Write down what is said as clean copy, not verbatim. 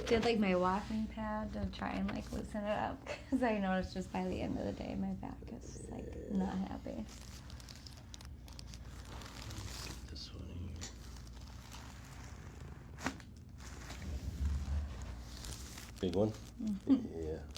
Did like my walking pad to try and like loosen it up because I noticed just by the end of the day my back is just like not happy. Get this one in here. Big one? Mm-hmm. Yeah.